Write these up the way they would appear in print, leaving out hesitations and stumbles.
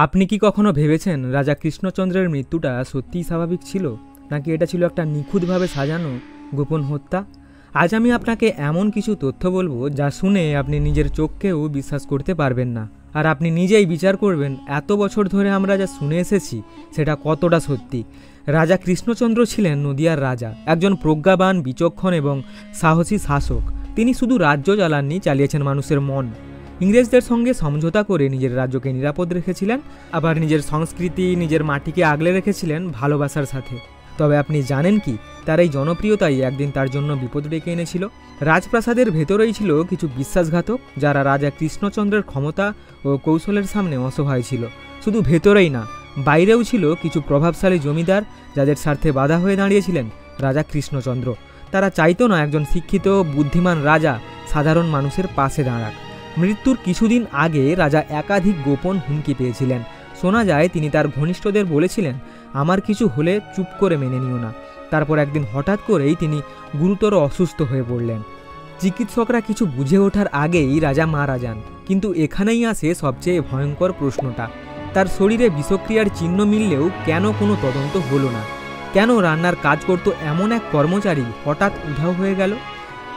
আপনি কি কখনো ভেবেছেন রাজা কৃষ্ণচন্দ্রের মৃত্যুটা সত্যিই স্বাভাবিক ছিল, নাকি এটা ছিল একটা নিখুঁতভাবে সাজানো গোপন হত্যা? আজ আমি আপনাকে এমন কিছু তথ্য বলবো যা শুনে আপনি নিজের চোখকেও বিশ্বাস করতে পারবেন না, আর আপনি নিজেই বিচার করবেন এত বছর ধরে আমরা যা শুনে এসেছি সেটা কতটা সত্যি। রাজা কৃষ্ণচন্দ্র ছিলেন নদিয়ার রাজা, একজন প্রজ্ঞাবান, বিচক্ষণ এবং সাহসী শাসক। তিনি শুধু রাজ্য চালাননি, চালিয়েছেন মানুষের মন। ইংরেজদের সঙ্গে সমঝোতা করে নিজের রাজ্যকে নিরাপদ রেখেছিলেন, আবার নিজের সংস্কৃতি, নিজের মাটিকে আগলে রেখেছিলেন ভালোবাসার সাথে। তবে আপনি জানেন কি, তার এই জনপ্রিয়তাই একদিন তার জন্য বিপদ ডেকে এনেছিল। রাজপ্রাসাদের ভেতরেই ছিল কিছু বিশ্বাসঘাতক, যারা রাজা কৃষ্ণচন্দ্রের ক্ষমতা ও কৌশলের সামনে অসহায় ছিল। শুধু ভেতরেই না, বাইরেও ছিল কিছু প্রভাবশালী জমিদার, যাদের স্বার্থে বাধা হয়ে দাঁড়িয়েছিলেন রাজা কৃষ্ণচন্দ্র। তারা চাইতো না একজন শিক্ষিত, বুদ্ধিমান রাজা সাধারণ মানুষের পাশে দাঁড়াক। মৃত্যুর কিছুদিন আগে রাজা একাধিক গোপন হুমকি পেয়েছিলেন। শোনা যায় তিনি তার ঘনিষ্ঠদের বলেছিলেন, আমার কিছু হলে চুপ করে মেনে নিও না। তারপর একদিন হঠাৎ করেই তিনি গুরুতর অসুস্থ হয়ে পড়লেন। চিকিৎসকরা কিছু বুঝে ওঠার আগেই রাজা মারা যান। কিন্তু এখানেই আসে সবচেয়ে ভয়ঙ্কর প্রশ্নটা, তার শরীরে বিষক্রিয়ার চিহ্ন মিললেও কেন কোনো তদন্ত হলো না? কেন রান্নার কাজ করত এমন এক কর্মচারী হঠাৎ উধাও হয়ে গেল?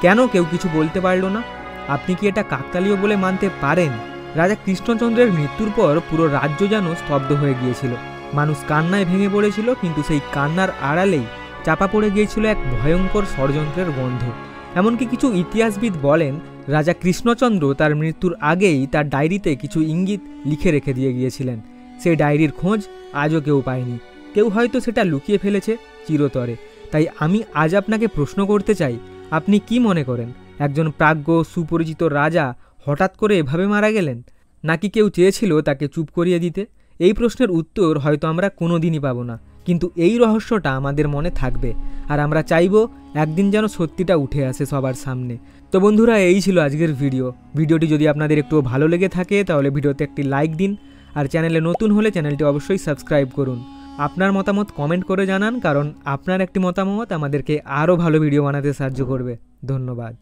কেন কেউ কিছু বলতে পারল না? আপনি কি এটা কাকতালীয় বলে মানতে পারেন? রাজা কৃষ্ণচন্দ্রের মৃত্যুর পর পুরো রাজ্য যেন স্তব্ধ হয়ে গিয়েছিল। মানুষ কান্নায় ভেঙে পড়েছিল, কিন্তু সেই কান্নার আড়ালেই চাপা পড়ে গিয়েছিল এক ভয়ঙ্কর ষড়যন্ত্রের গন্ধ। এমনকি কিছু ইতিহাসবিদ বলেন, রাজা কৃষ্ণচন্দ্র তার মৃত্যুর আগেই তার ডায়েরিতে কিছু ইঙ্গিত লিখে রেখে দিয়ে গিয়েছিলেন। সেই ডায়েরির খোঁজ আজও কেউ পায়নি। কেউ হয়তো সেটা লুকিয়ে ফেলেছে চিরতরে। তাই আমি আজ আপনাকে প্রশ্ন করতে চাই, আপনি কি মনে করেন, একজন প্রাজ্ঞ, সুপরিচিত রাজা হঠাৎ করে এভাবে মারা গেলেন, নাকি কেউ চেয়েছিল তাকে চুপ করিয়ে দিতে? এই প্রশ্নের উত্তর হয়তো আমরা কোনোদিনই পাবো না, কিন্তু এই রহস্যটা আমাদের মনে থাকবে, আর আমরা চাইবো একদিন যেন সত্যিটা উঠে আসে সবার সামনে। তো বন্ধুরা, এই ছিল আজকের ভিডিওটি যদি আপনাদের একটু ভালো লেগে থাকে তাহলে ভিডিওতে একটি লাইক দিন, আর চ্যানেলে নতুন হলে চ্যানেলটি অবশ্যই সাবস্ক্রাইব করুন। আপনার মতামত কমেন্ট করে জানান, কারণ আপনার একটি মতামত আমাদেরকে আরও ভালো ভিডিও বানাতে সাহায্য করবে। ধন্যবাদ।